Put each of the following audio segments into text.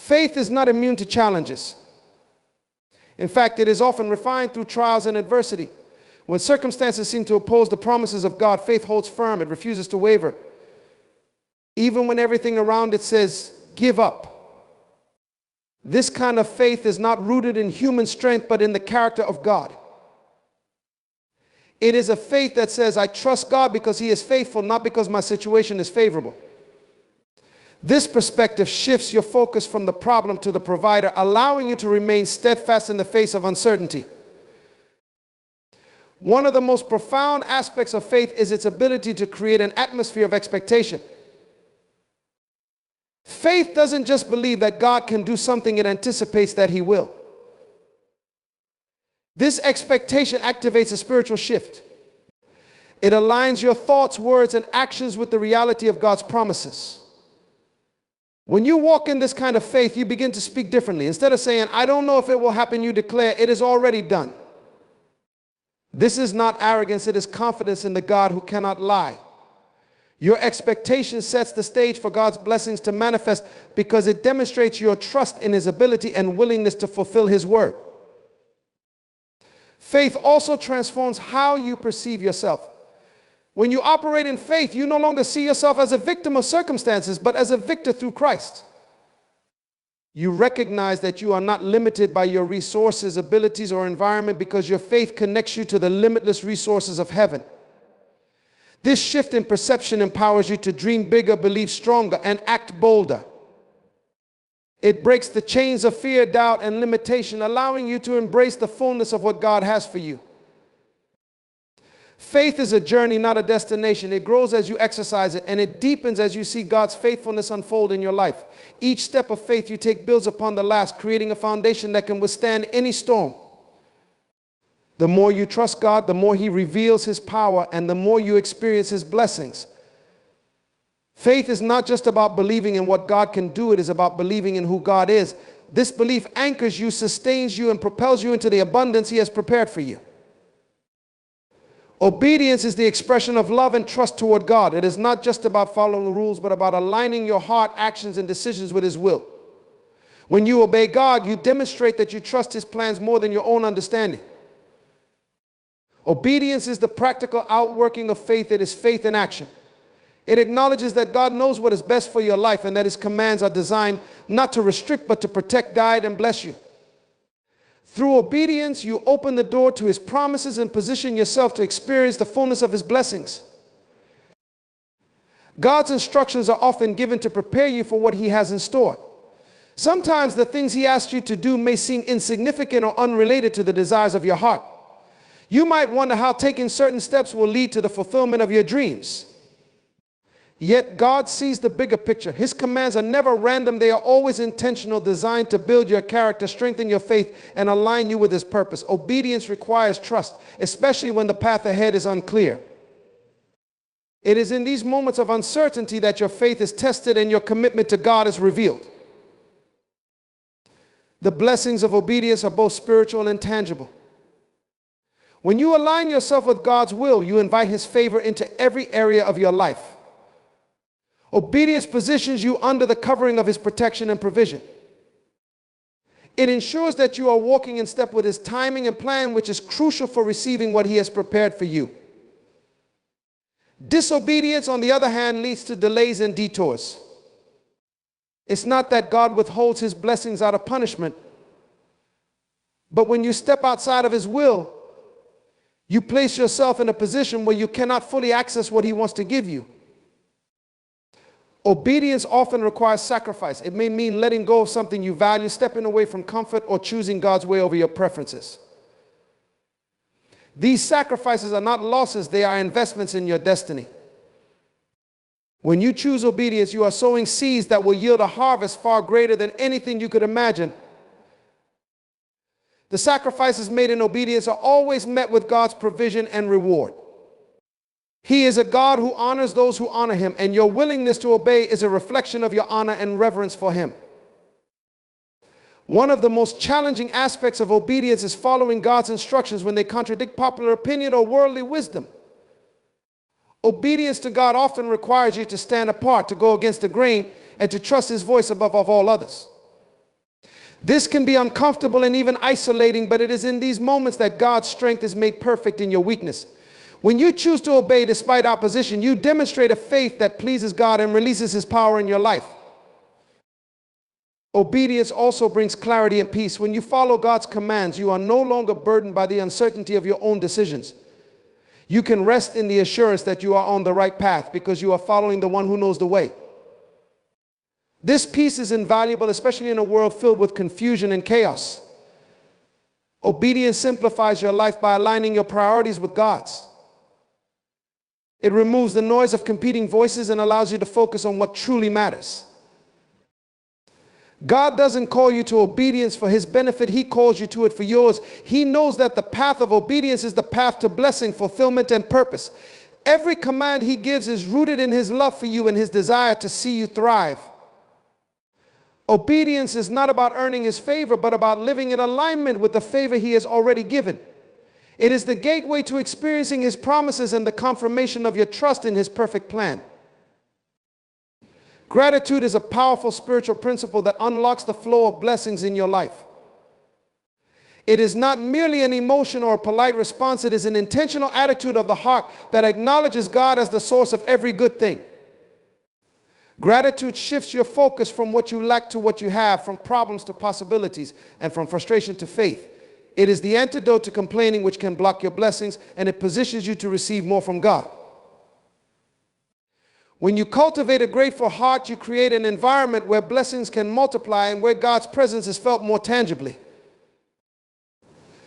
Faith is not immune to challenges. In fact, it is often refined through trials and adversity. When circumstances seem to oppose the promises of God, faith holds firm. It refuses to waver. Even when everything around it says, give up. This kind of faith is not rooted in human strength, but in the character of God. It is a faith that says, I trust God because He is faithful, not because my situation is favorable. This perspective shifts your focus from the problem to the provider, allowing you to remain steadfast in the face of uncertainty. One of the most profound aspects of faith is its ability to create an atmosphere of expectation. Faith doesn't just believe that God can do something, it anticipates that He will. This expectation activates a spiritual shift. It aligns your thoughts, words, and actions with the reality of God's promises. When you walk in this kind of faith, you begin to speak differently. Instead of saying, I don't know if it will happen, you declare, it is already done. This is not arrogance, it is confidence in the God who cannot lie. Your expectation sets the stage for God's blessings to manifest because it demonstrates your trust in His ability and willingness to fulfill His word. Faith also transforms how you perceive yourself. When you operate in faith, you no longer see yourself as a victim of circumstances, but as a victor through Christ. You recognize that you are not limited by your resources, abilities, or environment because your faith connects you to the limitless resources of heaven. This shift in perception empowers you to dream bigger, believe stronger, and act bolder. It breaks the chains of fear, doubt, and limitation, allowing you to embrace the fullness of what God has for you. Faith is a journey, not a destination. It grows as you exercise it, and it deepens as you see God's faithfulness unfold in your life. Each step of faith you take builds upon the last, creating a foundation that can withstand any storm. The more you trust God, the more He reveals His power, and the more you experience His blessings. Faith is not just about believing in what God can do, it is about believing in who God is. This belief anchors you, sustains you, and propels you into the abundance He has prepared for you. Obedience is the expression of love and trust toward God. It is not just about following the rules, but about aligning your heart, actions, and decisions with His will. When you obey God, you demonstrate that you trust His plans more than your own understanding. Obedience is the practical outworking of faith. It is faith in action. It acknowledges that God knows what is best for your life and that His commands are designed not to restrict, but to protect, guide, and bless you. Through obedience, you open the door to His promises and position yourself to experience the fullness of His blessings. God's instructions are often given to prepare you for what He has in store. Sometimes the things He asks you to do may seem insignificant or unrelated to the desires of your heart. You might wonder how taking certain steps will lead to the fulfillment of your dreams. Yet God sees the bigger picture. His commands are never random. They are always intentional, designed to build your character, strengthen your faith, and align you with His purpose. Obedience requires trust, especially when the path ahead is unclear. It is in these moments of uncertainty that your faith is tested and your commitment to God is revealed. The blessings of obedience are both spiritual and tangible. When you align yourself with God's will, you invite His favor into every area of your life. Obedience positions you under the covering of His protection and provision. It ensures that you are walking in step with His timing and plan, which is crucial for receiving what He has prepared for you. Disobedience, on the other hand, leads to delays and detours. It's not that God withholds His blessings out of punishment, but when you step outside of His will, you place yourself in a position where you cannot fully access what He wants to give you. Obedience often requires sacrifice. It may mean letting go of something you value, stepping away from comfort, or choosing God's way over your preferences. These sacrifices are not losses, they are investments in your destiny. When you choose obedience, you are sowing seeds that will yield a harvest far greater than anything you could imagine. The sacrifices made in obedience are always met with God's provision and reward. He is a God who honors those who honor Him, and your willingness to obey is a reflection of your honor and reverence for Him. One of the most challenging aspects of obedience is following God's instructions when they contradict popular opinion or worldly wisdom. Obedience to God often requires you to stand apart, to go against the grain, and to trust His voice above all others. This can be uncomfortable and even isolating, but it is in these moments that God's strength is made perfect in your weakness. When you choose to obey despite opposition, you demonstrate a faith that pleases God and releases His power in your life. Obedience also brings clarity and peace. When you follow God's commands, you are no longer burdened by the uncertainty of your own decisions. You can rest in the assurance that you are on the right path because you are following the one who knows the way. This peace is invaluable, especially in a world filled with confusion and chaos. Obedience simplifies your life by aligning your priorities with God's. It removes the noise of competing voices and allows you to focus on what truly matters. God doesn't call you to obedience for His benefit. He calls you to it for yours. He knows that the path of obedience is the path to blessing, fulfillment, and purpose. Every command He gives is rooted in His love for you and His desire to see you thrive. Obedience is not about earning His favor, but about living in alignment with the favor He has already given. It is the gateway to experiencing His promises and the confirmation of your trust in His perfect plan. Gratitude is a powerful spiritual principle that unlocks the flow of blessings in your life. It is not merely an emotion or a polite response. It is an intentional attitude of the heart that acknowledges God as the source of every good thing. Gratitude shifts your focus from what you lack to what you have, from problems to possibilities, and from frustration to faith. It is the antidote to complaining, which can block your blessings, and it positions you to receive more from God. When you cultivate a grateful heart, you create an environment where blessings can multiply and where God's presence is felt more tangibly.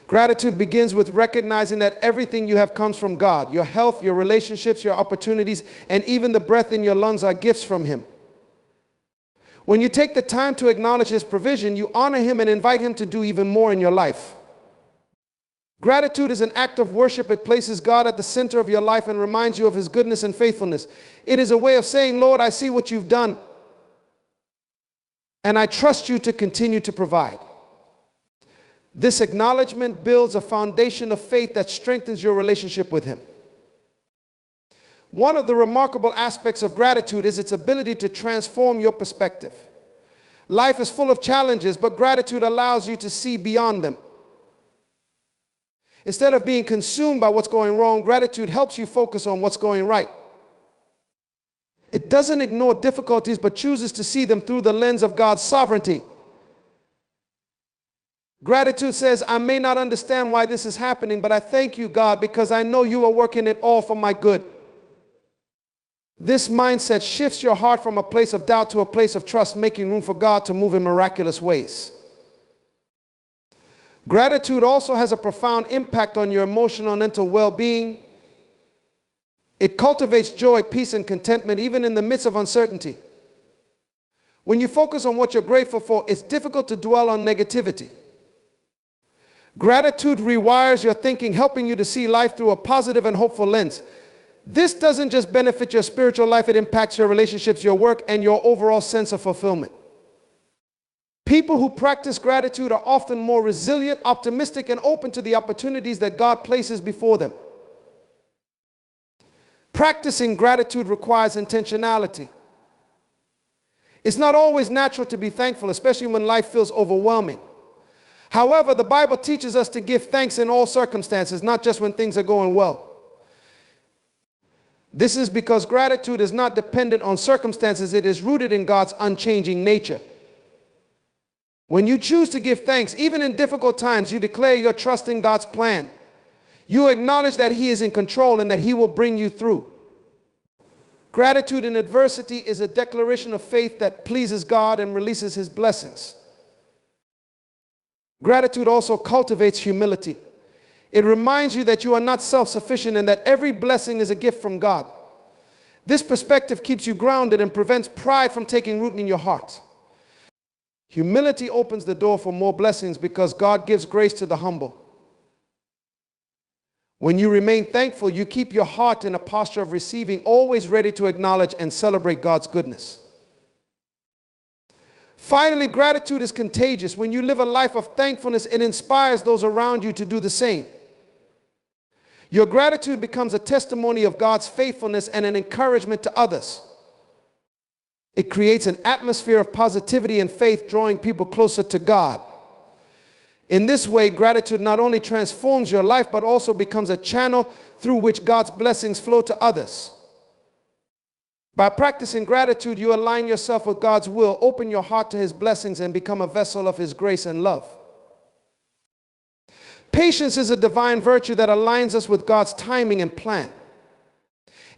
Gratitude begins with recognizing that everything you have comes from God. Your health, your relationships, your opportunities, and even the breath in your lungs are gifts from Him. When you take the time to acknowledge His provision, you honor Him and invite Him to do even more in your life. Gratitude is an act of worship. It places God at the center of your life and reminds you of His goodness and faithfulness. It is a way of saying, Lord, I see what you've done, and I trust you to continue to provide. This acknowledgement builds a foundation of faith that strengthens your relationship with Him. One of the remarkable aspects of gratitude is its ability to transform your perspective. Life is full of challenges, but gratitude allows you to see beyond them. Instead of being consumed by what's going wrong, gratitude helps you focus on what's going right. It doesn't ignore difficulties, but chooses to see them through the lens of God's sovereignty. Gratitude says, I may not understand why this is happening, but I thank you, God, because I know you are working it all for my good. This mindset shifts your heart from a place of doubt to a place of trust, making room for God to move in miraculous ways. Gratitude also has a profound impact on your emotional and mental well-being. It cultivates joy, peace, and contentment, even in the midst of uncertainty. When you focus on what you're grateful for, it's difficult to dwell on negativity. Gratitude rewires your thinking, helping you to see life through a positive and hopeful lens. This doesn't just benefit your spiritual life, it impacts your relationships, your work, and your overall sense of fulfillment. People who practice gratitude are often more resilient, optimistic, and open to the opportunities that God places before them. Practicing gratitude requires intentionality. It's not always natural to be thankful, especially when life feels overwhelming. However, the Bible teaches us to give thanks in all circumstances, not just when things are going well. This is because gratitude is not dependent on circumstances. It is rooted in God's unchanging nature. When you choose to give thanks, even in difficult times, you declare you're trusting God's plan. You acknowledge that He is in control and that He will bring you through. Gratitude in adversity is a declaration of faith that pleases God and releases His blessings. Gratitude also cultivates humility. It reminds you that you are not self-sufficient and that every blessing is a gift from God. This perspective keeps you grounded and prevents pride from taking root in your heart. Humility opens the door for more blessings because God gives grace to the humble. When you remain thankful, you keep your heart in a posture of receiving, always ready to acknowledge and celebrate God's goodness. Finally, gratitude is contagious. When you live a life of thankfulness, it inspires those around you to do the same. Your gratitude becomes a testimony of God's faithfulness and an encouragement to others. It creates an atmosphere of positivity and faith, drawing people closer to God. In this way, gratitude not only transforms your life, but also becomes a channel through which God's blessings flow to others. By practicing gratitude, you align yourself with God's will, open your heart to His blessings, and become a vessel of His grace and love. Patience is a divine virtue that aligns us with God's timing and plan.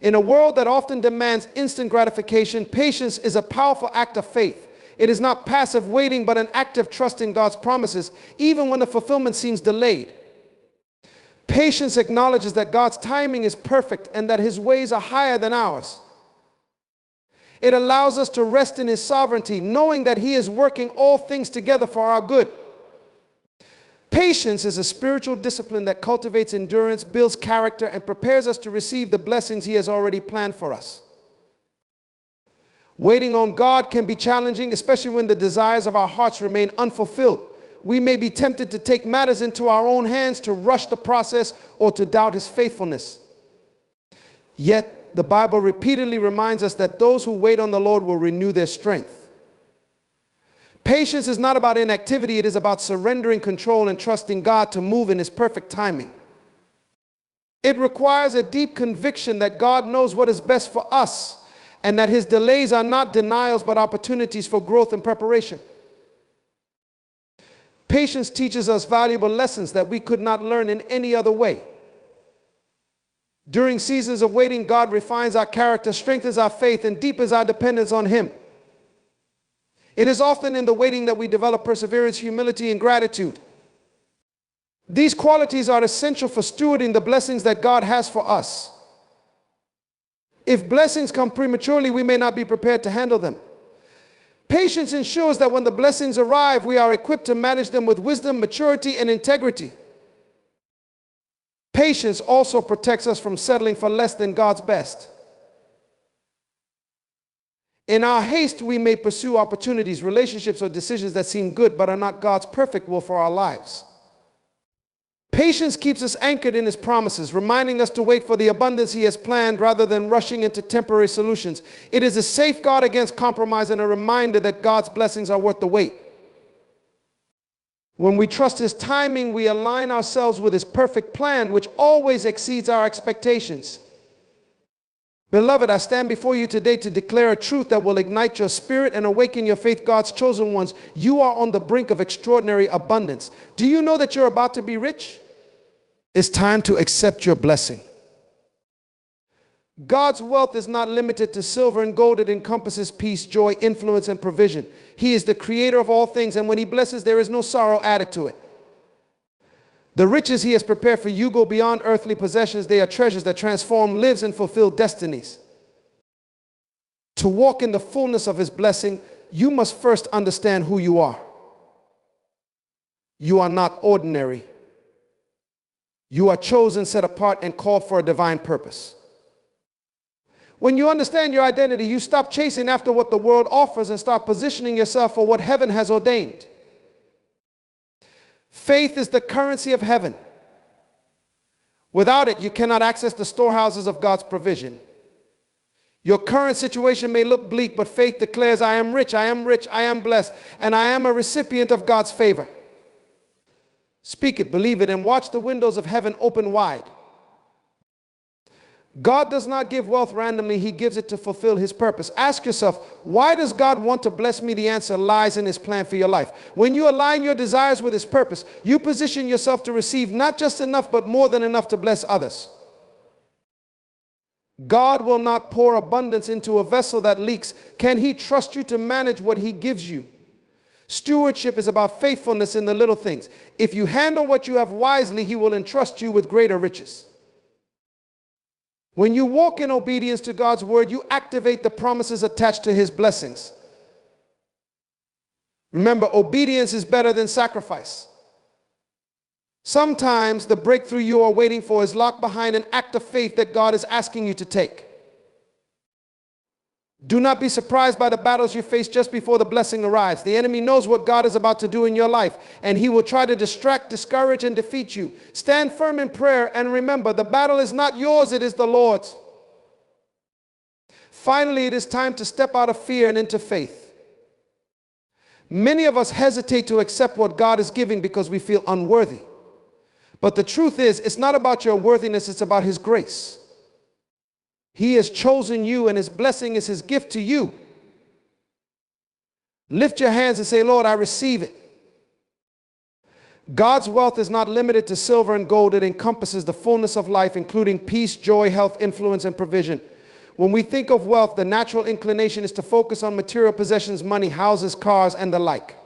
In a world that often demands instant gratification, patience is a powerful act of faith. It is not passive waiting, but an active trust in God's promises, even when the fulfillment seems delayed. Patience acknowledges that God's timing is perfect and that His ways are higher than ours. It allows us to rest in His sovereignty, knowing that He is working all things together for our good. Patience is a spiritual discipline that cultivates endurance, builds character, and prepares us to receive the blessings He has already planned for us. Waiting on God can be challenging, especially when the desires of our hearts remain unfulfilled. We may be tempted to take matters into our own hands, to rush the process, or to doubt His faithfulness. Yet, the Bible repeatedly reminds us that those who wait on the Lord will renew their strength. Patience is not about inactivity, it is about surrendering control and trusting God to move in His perfect timing. It requires a deep conviction that God knows what is best for us, and that His delays are not denials but opportunities for growth and preparation. Patience teaches us valuable lessons that we could not learn in any other way. During seasons of waiting, God refines our character, strengthens our faith, and deepens our dependence on Him. It is often in the waiting that we develop perseverance, humility, and gratitude. These qualities are essential for stewarding the blessings that God has for us. If blessings come prematurely, we may not be prepared to handle them. Patience ensures that when the blessings arrive, we are equipped to manage them with wisdom, maturity, and integrity. Patience also protects us from settling for less than God's best. In our haste, we may pursue opportunities, relationships, or decisions that seem good but are not God's perfect will for our lives. Patience keeps us anchored in His promises, reminding us to wait for the abundance He has planned rather than rushing into temporary solutions. It is a safeguard against compromise and a reminder that God's blessings are worth the wait. When we trust His timing, we align ourselves with His perfect plan, which always exceeds our expectations. Beloved, I stand before you today to declare a truth that will ignite your spirit and awaken your faith, God's chosen ones. You are on the brink of extraordinary abundance. Do you know that you're about to be rich? It's time to accept your blessing. God's wealth is not limited to silver and gold. It encompasses peace, joy, influence, and provision. He is the creator of all things, and when He blesses, there is no sorrow added to it. The riches He has prepared for you go beyond earthly possessions. They are treasures that transform lives and fulfill destinies. To walk in the fullness of His blessing, you must first understand who you are. You are not ordinary. You are chosen, set apart, and called for a divine purpose. When you understand your identity, you stop chasing after what the world offers and start positioning yourself for what heaven has ordained. Faith is the currency of heaven. Without it, you cannot access the storehouses of God's provision. Your current situation may look bleak, but faith declares, I am rich, I am blessed, and I am a recipient of God's favor. Speak it, believe it, and watch the windows of heaven open wide. God does not give wealth randomly. He gives it to fulfill His purpose. Ask yourself, why does God want to bless me? The answer lies in His plan for your life. When you align your desires with His purpose, you position yourself to receive not just enough, but more than enough to bless others. God will not pour abundance into a vessel that leaks. Can He trust you to manage what He gives you? Stewardship is about faithfulness in the little things. If you handle what you have wisely, He will entrust you with greater riches. When you walk in obedience to God's word, you activate the promises attached to His blessings. Remember, obedience is better than sacrifice. Sometimes the breakthrough you are waiting for is locked behind an act of faith that God is asking you to take. Do not be surprised by the battles you face just before the blessing arrives. The enemy knows what God is about to do in your life, and he will try to distract, discourage, and defeat you. Stand firm in prayer and remember, the battle is not yours, it is the Lord's. Finally, it is time to step out of fear and into faith. Many of us hesitate to accept what God is giving because we feel unworthy. But the truth is, it's not about your worthiness, it's about His grace. He has chosen you, and His blessing is His gift to you. Lift your hands and say, Lord, I receive it. God's wealth is not limited to silver and gold. It encompasses the fullness of life, including peace, joy, health, influence, and provision. When we think of wealth, the natural inclination is to focus on material possessions, money, houses, cars, and the like.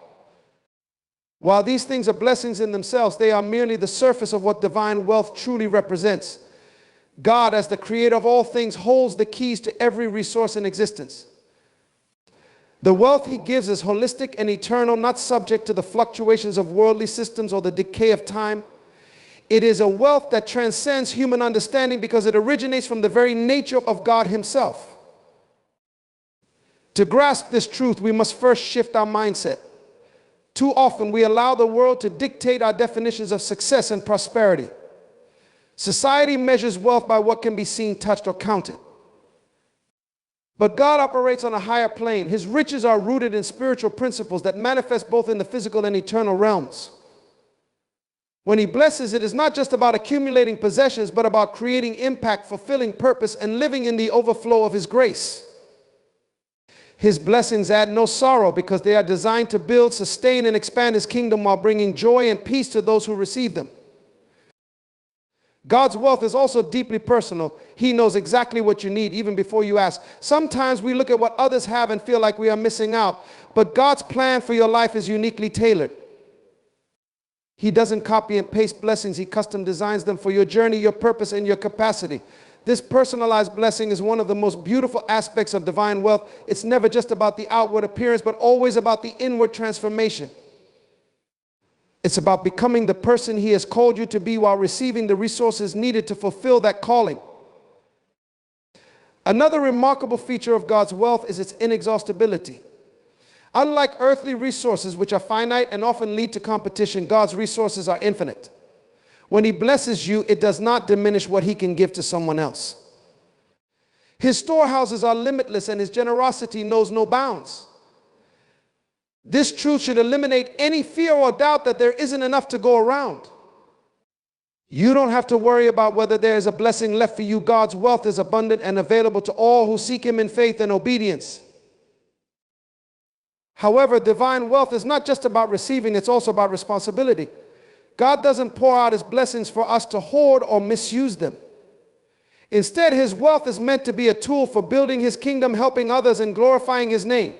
While these things are blessings in themselves, they are merely the surface of what divine wealth truly represents. God, as the creator of all things, holds the keys to every resource in existence. The wealth He gives is holistic and eternal, not subject to the fluctuations of worldly systems or the decay of time. It is a wealth that transcends human understanding because it originates from the very nature of God Himself. To grasp this truth, we must first shift our mindset. Too often, we allow the world to dictate our definitions of success and prosperity. Society measures wealth by what can be seen, touched, or counted. But God operates on a higher plane. His riches are rooted in spiritual principles that manifest both in the physical and eternal realms. When He blesses, it is not just about accumulating possessions, but about creating impact, fulfilling purpose, and living in the overflow of His grace. His blessings add no sorrow because they are designed to build, sustain, and expand His kingdom while bringing joy and peace to those who receive them. God's wealth is also deeply personal. He knows exactly what you need even before you ask. Sometimes we look at what others have and feel like we are missing out, but God's plan for your life is uniquely tailored. He doesn't copy and paste blessings. He custom designs them for your journey, your purpose, and your capacity. This personalized blessing is one of the most beautiful aspects of divine wealth. It's never just about the outward appearance, but always about the inward transformation. It's about becoming the person He has called you to be while receiving the resources needed to fulfill that calling. Another remarkable feature of God's wealth is its inexhaustibility. Unlike earthly resources, which are finite and often lead to competition, God's resources are infinite. When He blesses you, it does not diminish what He can give to someone else. His storehouses are limitless and His generosity knows no bounds. This truth should eliminate any fear or doubt that there isn't enough to go around. You don't have to worry about whether there is a blessing left for you. God's wealth is abundant and available to all who seek Him in faith and obedience. However, divine wealth is not just about receiving, it's also about responsibility. God doesn't pour out His blessings for us to hoard or misuse them. Instead, His wealth is meant to be a tool for building His kingdom, helping others, and glorifying His name.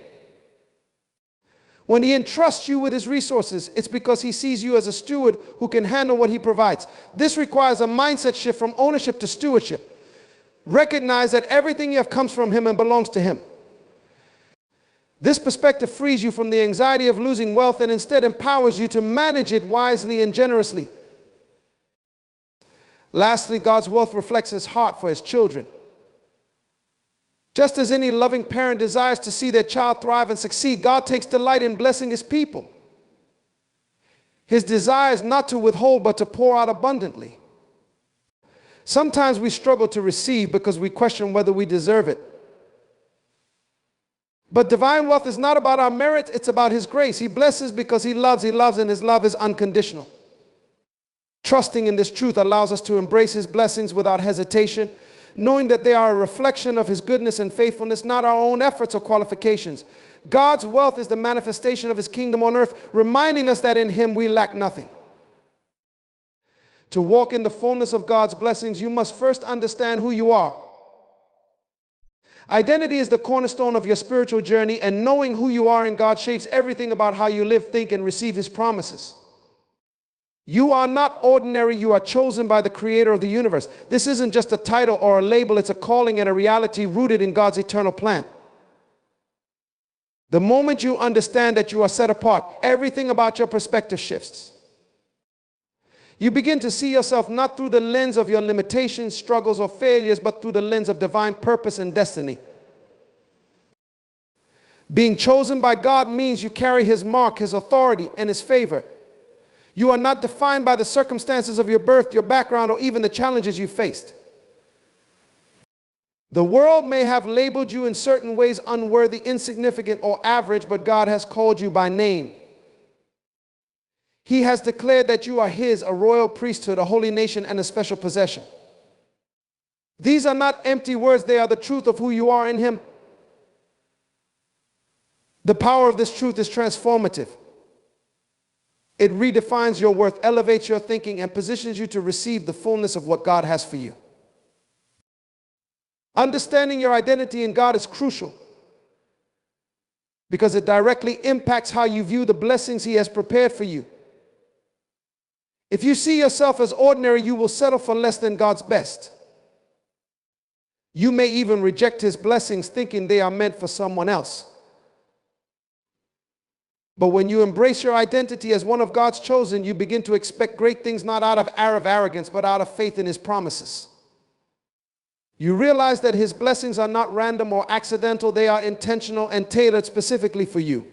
When He entrusts you with His resources, it's because He sees you as a steward who can handle what He provides. This requires a mindset shift from ownership to stewardship. Recognize that everything you have comes from Him and belongs to Him. This perspective frees you from the anxiety of losing wealth and instead empowers you to manage it wisely and generously. Lastly, God's wealth reflects His heart for His children. Just as any loving parent desires to see their child thrive and succeed, God takes delight in blessing His people. His desire is not to withhold, but to pour out abundantly. Sometimes we struggle to receive because we question whether we deserve it. But divine wealth is not about our merit, it's about His grace. He blesses because He loves, and His love is unconditional. Trusting in this truth allows us to embrace His blessings without hesitation, knowing that they are a reflection of His goodness and faithfulness, not our own efforts or qualifications. God's wealth is the manifestation of His kingdom on earth, reminding us that in Him we lack nothing. To walk in the fullness of God's blessings, you must first understand who you are. Identity is the cornerstone of your spiritual journey, and knowing who you are in God shapes everything about how you live, think, and receive His promises. You are not ordinary. You are chosen by the Creator of the universe. This isn't just a title or a label. It's a calling and a reality rooted in God's eternal plan. The moment you understand that you are set apart, everything about your perspective shifts. You begin to see yourself not through the lens of your limitations, struggles, or failures, but through the lens of divine purpose and destiny. Being chosen by God means you carry His mark, His authority, and His favor. You are not defined by the circumstances of your birth, your background, or even the challenges you faced. The world may have labeled you in certain ways unworthy, insignificant, or average, but God has called you by name. He has declared that you are His, a royal priesthood, a holy nation, and a special possession. These are not empty words. They are the truth of who you are in Him. The power of this truth is transformative. It redefines your worth, elevates your thinking, and positions you to receive the fullness of what God has for you. Understanding your identity in God is crucial because it directly impacts how you view the blessings He has prepared for you. If you see yourself as ordinary, you will settle for less than God's best. You may even reject His blessings thinking they are meant for someone else. But when you embrace your identity as one of God's chosen, you begin to expect great things, not out of arrogance, but out of faith in His promises. You realize that His blessings are not random or accidental. They are intentional and tailored specifically for you.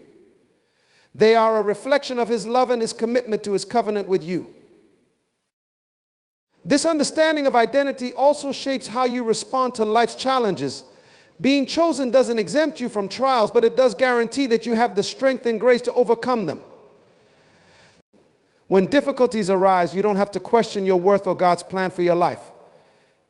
They are a reflection of His love and His commitment to His covenant with you. This understanding of identity also shapes how you respond to life's challenges. Being chosen doesn't exempt you from trials, but it does guarantee that you have the strength and grace to overcome them. When difficulties arise, you don't have to question your worth or God's plan for your life.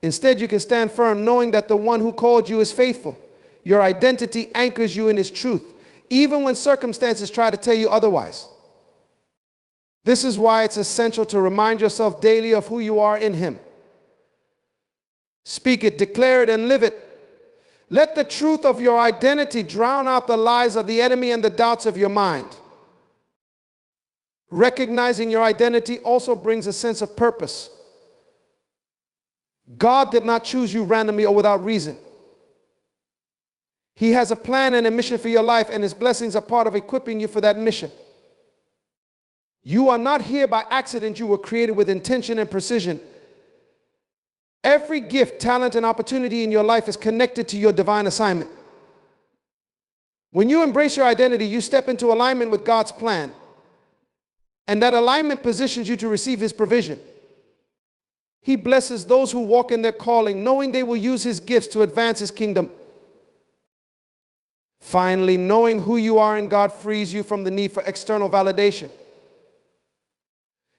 Instead, you can stand firm knowing that the one who called you is faithful. Your identity anchors you in His truth, even when circumstances try to tell you otherwise. This is why it's essential to remind yourself daily of who you are in Him. Speak it, declare it, and live it. Let the truth of your identity drown out the lies of the enemy and the doubts of your mind. Recognizing your identity also brings a sense of purpose. God did not choose you randomly or without reason. He has a plan and a mission for your life, and His blessings are part of equipping you for that mission. You are not here by accident. You were created with intention and precision. Every gift, talent, and opportunity in your life is connected to your divine assignment. When you embrace your identity, you step into alignment with God's plan. And that alignment positions you to receive His provision. He blesses those who walk in their calling, knowing they will use His gifts to advance His kingdom. Finally, knowing who you are in God frees you from the need for external validation.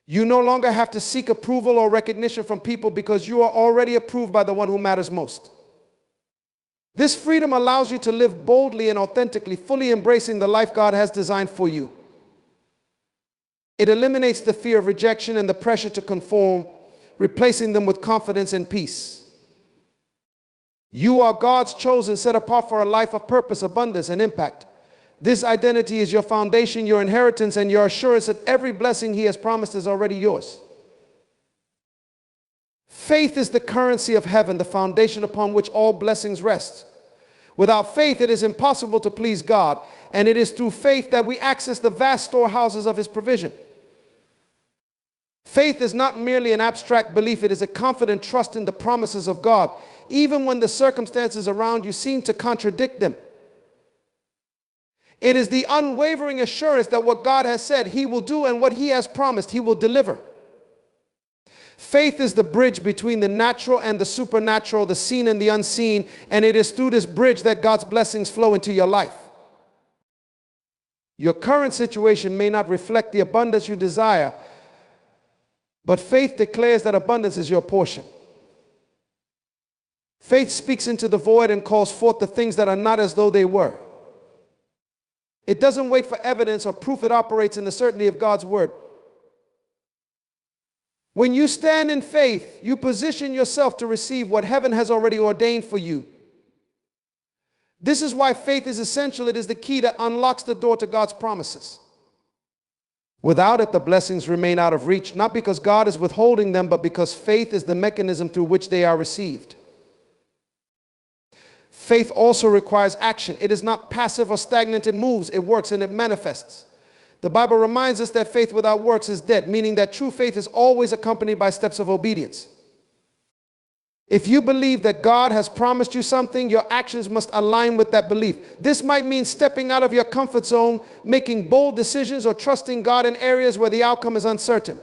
You no longer have to seek approval or recognition from people because you are already approved by the one who matters most. This freedom allows you to live boldly and authentically, fully embracing the life God has designed for you. It eliminates the fear of rejection and the pressure to conform, replacing them with confidence and peace. You are God's chosen, set apart for a life of purpose, abundance, and impact. This identity is your foundation, your inheritance, and your assurance that every blessing He has promised is already yours. Faith is the currency of heaven, the foundation upon which all blessings rest. Without faith, it is impossible to please God, and it is through faith that we access the vast storehouses of His provision. Faith is not merely an abstract belief. It is a confident trust in the promises of God, even when the circumstances around you seem to contradict them. It is the unwavering assurance that what God has said He will do and what He has promised He will deliver. Faith is the bridge between the natural and the supernatural, the seen and the unseen, and it is through this bridge that God's blessings flow into your life. Your current situation may not reflect the abundance you desire, but faith declares that abundance is your portion. Faith speaks into the void and calls forth the things that are not as though they were. It doesn't wait for evidence or proof. It operates in the certainty of God's word. When you stand in faith, you position yourself to receive what heaven has already ordained for you. This is why faith is essential. It is the key that unlocks the door to God's promises. Without it, the blessings remain out of reach, not because God is withholding them, but because faith is the mechanism through which they are received. Faith also requires action. It is not passive or stagnant. It moves, it works, and it manifests. The Bible reminds us that faith without works is dead, meaning that true faith is always accompanied by steps of obedience. If you believe that God has promised you something, your actions must align with that belief. This might mean stepping out of your comfort zone, making bold decisions, or trusting God in areas where the outcome is uncertain.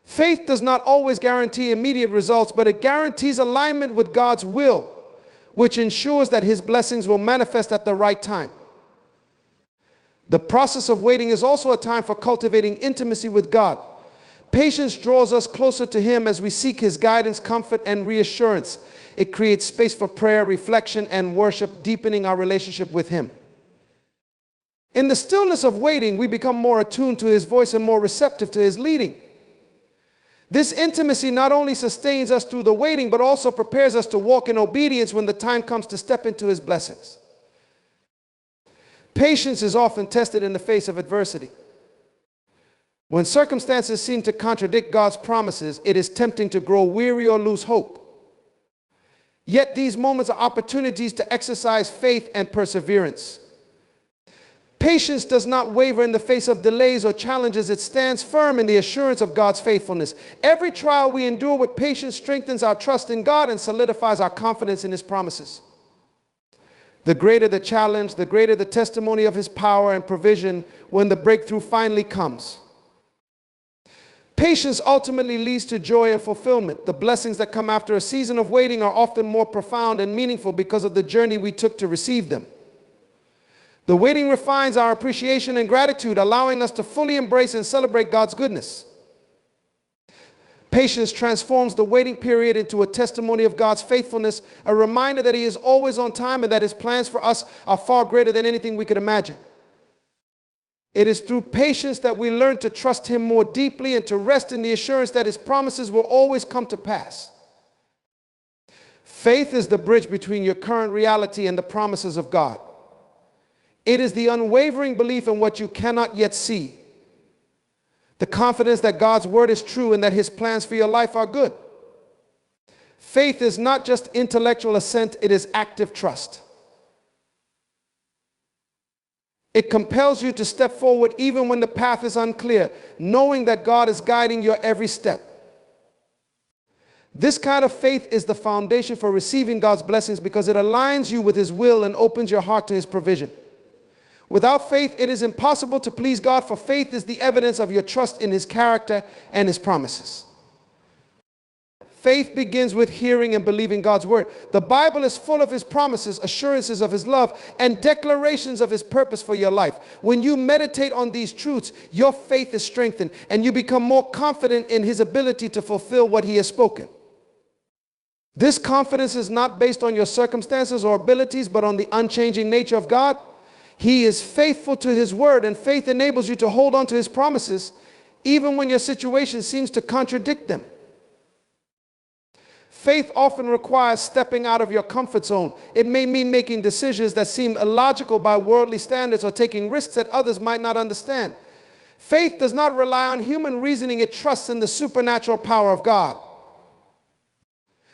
Faith does not always guarantee immediate results, but it guarantees alignment with God's will, which ensures that his blessings will manifest at the right time. The process of waiting is also a time for cultivating intimacy with God. Patience draws us closer to him as we seek his guidance, comfort, and reassurance. It creates space for prayer, reflection, and worship, deepening our relationship with him. In the stillness of waiting, we become more attuned to his voice and more receptive to his leading. This intimacy not only sustains us through the waiting, but also prepares us to walk in obedience when the time comes to step into his blessings. Patience is often tested in the face of adversity. When circumstances seem to contradict God's promises, it is tempting to grow weary or lose hope. Yet these moments are opportunities to exercise faith and perseverance. Patience does not waver in the face of delays or challenges. It stands firm in the assurance of God's faithfulness. Every trial we endure with patience strengthens our trust in God and solidifies our confidence in his promises. The greater the challenge, the greater the testimony of his power and provision when the breakthrough finally comes. Patience ultimately leads to joy and fulfillment. The blessings that come after a season of waiting are often more profound and meaningful because of the journey we took to receive them. The waiting refines our appreciation and gratitude, allowing us to fully embrace and celebrate God's goodness. Patience transforms the waiting period into a testimony of God's faithfulness, a reminder that he is always on time and that his plans for us are far greater than anything we could imagine. It is through patience that we learn to trust him more deeply and to rest in the assurance that his promises will always come to pass. Faith is the bridge between your current reality and the promises of God. It is the unwavering belief in what you cannot yet see. The confidence that God's word is true and that his plans for your life are good. Faith is not just intellectual assent, it is active trust. It compels you to step forward even when the path is unclear, knowing that God is guiding your every step. This kind of faith is the foundation for receiving God's blessings because it aligns you with his will and opens your heart to his provision. Without faith, it is impossible to please God, for faith is the evidence of your trust in his character and his promises. Faith begins with hearing and believing God's word. The Bible is full of his promises, assurances of his love, and declarations of his purpose for your life. When you meditate on these truths, your faith is strengthened, and you become more confident in his ability to fulfill what he has spoken. This confidence is not based on your circumstances or abilities, but on the unchanging nature of God. He is faithful to his word, and faith enables you to hold on to his promises, even when your situation seems to contradict them. Faith often requires stepping out of your comfort zone. It may mean making decisions that seem illogical by worldly standards or taking risks that others might not understand. Faith does not rely on human reasoning. It trusts in the supernatural power of God.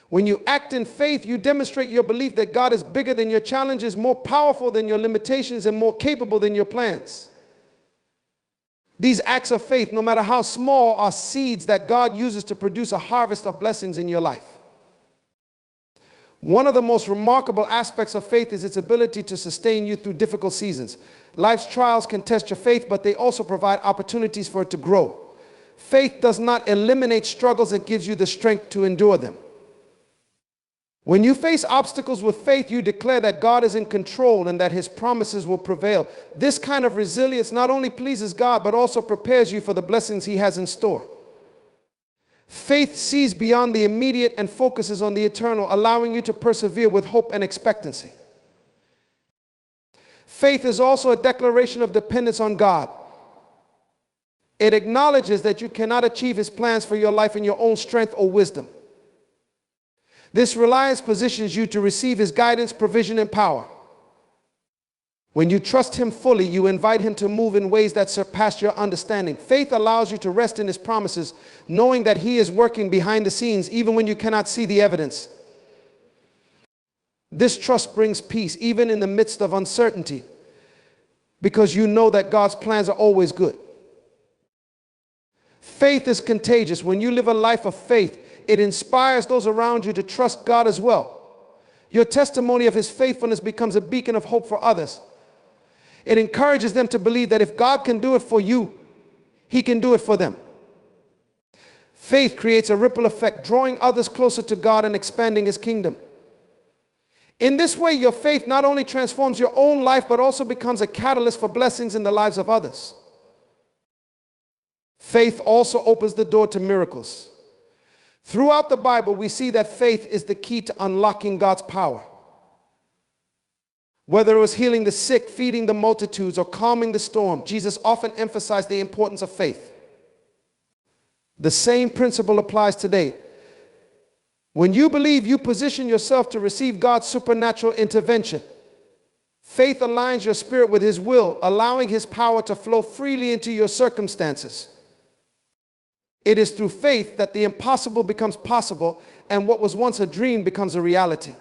When you act in faith, you demonstrate your belief that God is bigger than your challenges, more powerful than your limitations, and more capable than your plans. These acts of faith, no matter how small, are seeds that God uses to produce a harvest of blessings in your life. One of the most remarkable aspects of faith is its ability to sustain you through difficult seasons. Life's trials can test your faith, but they also provide opportunities for it to grow. Faith does not eliminate struggles, it gives you the strength to endure them. When you face obstacles with faith, you declare that God is in control and that his promises will prevail. This kind of resilience not only pleases God, but also prepares you for the blessings he has in store. Faith sees beyond the immediate and focuses on the eternal, allowing you to persevere with hope and expectancy. Faith is also a declaration of dependence on God. It acknowledges that you cannot achieve his plans for your life in your own strength or wisdom. This reliance positions you to receive his guidance, provision, and power. When you trust him fully, you invite him to move in ways that surpass your understanding. Faith allows you to rest in his promises, knowing that he is working behind the scenes even when you cannot see the evidence. This trust brings peace even in the midst of uncertainty, because you know that God's plans are always good. Faith is contagious. When you live a life of faith, it inspires those around you to trust God as well. Your testimony of his faithfulness becomes a beacon of hope for others. It encourages them to believe that if God can do it for you, he can do it for them. Faith creates a ripple effect, drawing others closer to God and expanding his kingdom. In this way, your faith not only transforms your own life, but also becomes a catalyst for blessings in the lives of others. Faith also opens the door to miracles. Throughout the Bible, we see that faith is the key to unlocking God's power. Whether it was healing the sick, feeding the multitudes, or calming the storm, Jesus often emphasized the importance of faith. The same principle applies today. When you believe, you position yourself to receive God's supernatural intervention. Faith aligns your spirit with his will, allowing his power to flow freely into your circumstances. It is through faith that the impossible becomes possible and what was once a dream becomes a reality.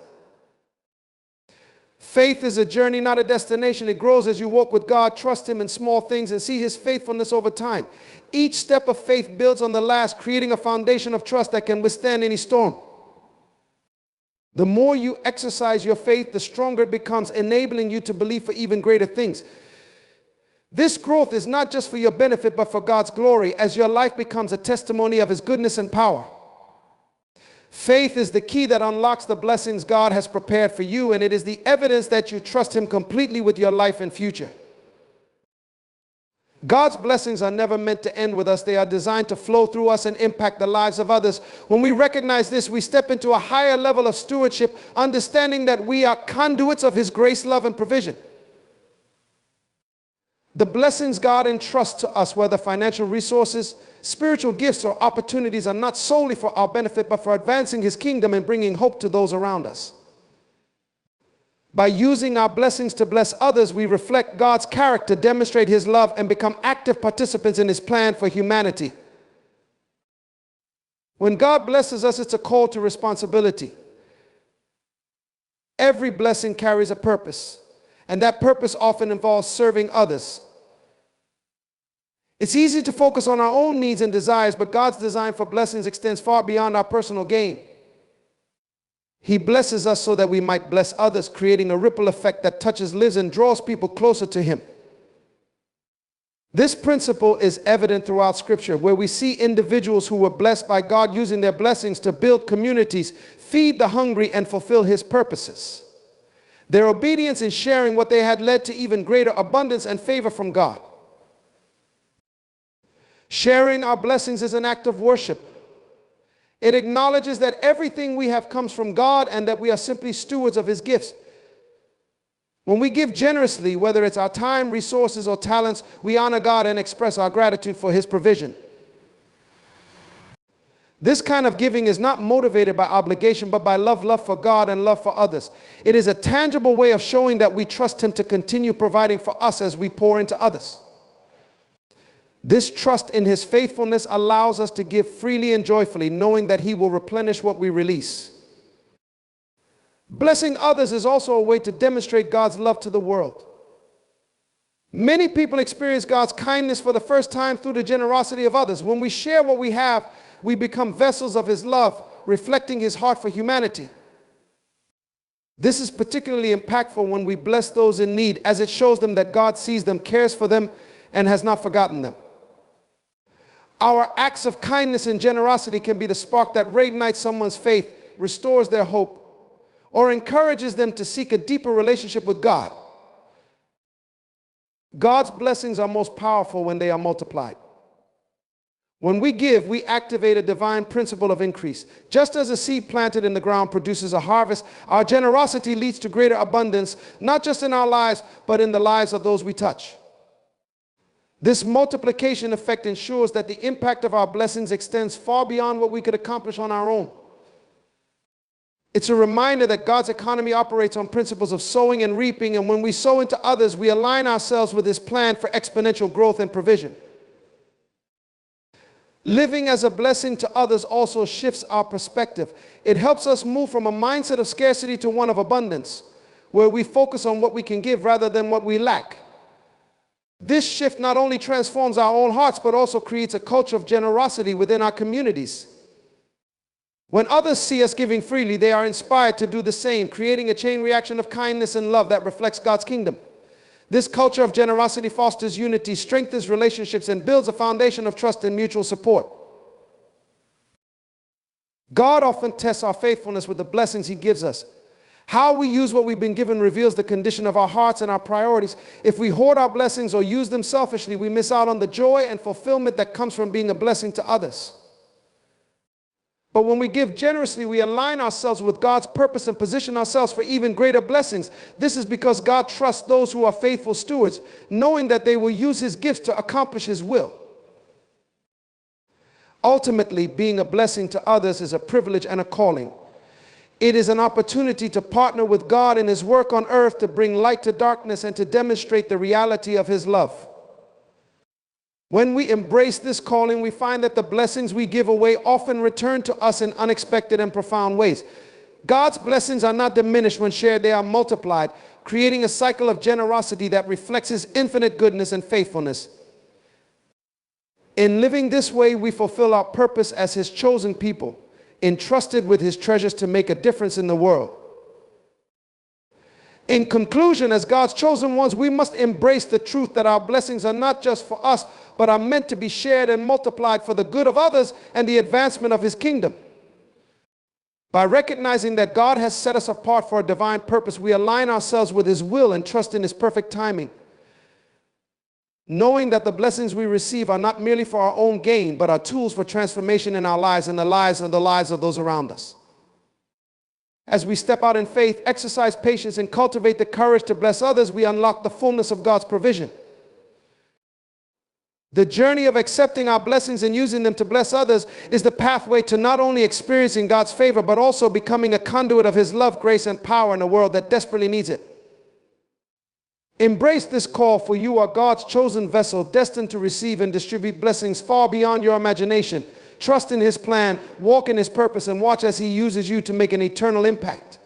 Faith is a journey, not a destination. It grows as you walk with God, trust him in small things, and see his faithfulness over time. Each step of faith builds on the last, creating a foundation of trust that can withstand any storm. The more you exercise your faith, the stronger it becomes, enabling you to believe for even greater things. This growth is not just for your benefit, but for God's glory, as your life becomes a testimony of his goodness and power. Faith is the key that unlocks the blessings God has prepared for you, and it is the evidence that you trust him completely with your life and future. God's blessings are never meant to end with us. They are designed to flow through us and impact the lives of others. When we recognize this, we step into a higher level of stewardship, understanding that we are conduits of his grace, love, and provision. The blessings God entrusts to us, whether financial resources, spiritual gifts, or opportunities, are not solely for our benefit, but for advancing his kingdom and bringing hope to those around us. By using our blessings to bless others, we reflect God's character, demonstrate his love, and become active participants in his plan for humanity. When God blesses us, it's a call to responsibility. Every blessing carries a purpose, and that purpose often involves serving others. It's easy to focus on our own needs and desires, but God's design for blessings extends far beyond our personal gain. He blesses us so that we might bless others, creating a ripple effect that touches lives and draws people closer to him. This principle is evident throughout Scripture, where we see individuals who were blessed by God using their blessings to build communities, feed the hungry, and fulfill his purposes. Their obedience in sharing what they had led to even greater abundance and favor from God. Sharing our blessings is an act of worship. It acknowledges that everything we have comes from God and that we are simply stewards of his gifts. When we give generously, whether it's our time, resources, or talents, we honor God and express our gratitude for his provision. This kind of giving is not motivated by obligation, but by love for God and love for others. It is a tangible way of showing that we trust him to continue providing for us as we pour into others. This trust in his faithfulness allows us to give freely and joyfully, knowing that he will replenish what we release. Blessing others is also a way to demonstrate God's love to the world. Many people experience God's kindness for the first time through the generosity of others. When we share what we have, we become vessels of his love, reflecting his heart for humanity. This is particularly impactful when we bless those in need, as it shows them that God sees them, cares for them, and has not forgotten them. Our acts of kindness and generosity can be the spark that reignites someone's faith, restores their hope, or encourages them to seek a deeper relationship with God. God's blessings are most powerful when they are multiplied. When we give, we activate a divine principle of increase. Just as a seed planted in the ground produces a harvest, our generosity leads to greater abundance, not just in our lives, but in the lives of those we touch. This multiplication effect ensures that the impact of our blessings extends far beyond what we could accomplish on our own. It's a reminder that God's economy operates on principles of sowing and reaping, and when we sow into others, we align ourselves with his plan for exponential growth and provision. Living as a blessing to others also shifts our perspective. It helps us move from a mindset of scarcity to one of abundance, where we focus on what we can give rather than what we lack. This shift not only transforms our own hearts, but also creates a culture of generosity within our communities. When others see us giving freely, they are inspired to do the same, creating a chain reaction of kindness and love that reflects God's kingdom. This culture of generosity fosters unity, strengthens relationships, and builds a foundation of trust and mutual support. God often tests our faithfulness with the blessings he gives us. How we use what we've been given reveals the condition of our hearts and our priorities. If we hoard our blessings or use them selfishly, we miss out on the joy and fulfillment that comes from being a blessing to others. But when we give generously, we align ourselves with God's purpose and position ourselves for even greater blessings. This is because God trusts those who are faithful stewards, knowing that they will use his gifts to accomplish his will. Ultimately, being a blessing to others is a privilege and a calling. It is an opportunity to partner with God in his work on earth to bring light to darkness and to demonstrate the reality of his love. When we embrace this calling, we find that the blessings we give away often return to us in unexpected and profound ways. God's blessings are not diminished when shared, they are multiplied, creating a cycle of generosity that reflects his infinite goodness and faithfulness. In living this way, we fulfill our purpose as his chosen people, entrusted with his treasures to make a difference in the world. In conclusion, as God's chosen ones, we must embrace the truth that our blessings are not just for us, but are meant to be shared and multiplied for the good of others and the advancement of his kingdom. By recognizing that God has set us apart for a divine purpose, we align ourselves with his will and trust in his perfect timing. Knowing that the blessings we receive are not merely for our own gain, but are tools for transformation in our lives and the lives of those around us. As we step out in faith, exercise patience, and cultivate the courage to bless others, we unlock the fullness of God's provision. The journey of accepting our blessings and using them to bless others is the pathway to not only experiencing God's favor, but also becoming a conduit of his love, grace, and power in a world that desperately needs it. Embrace this call, for you are God's chosen vessel, destined to receive and distribute blessings far beyond your imagination. Trust in his plan, walk in his purpose, and watch as he uses you to make an eternal impact.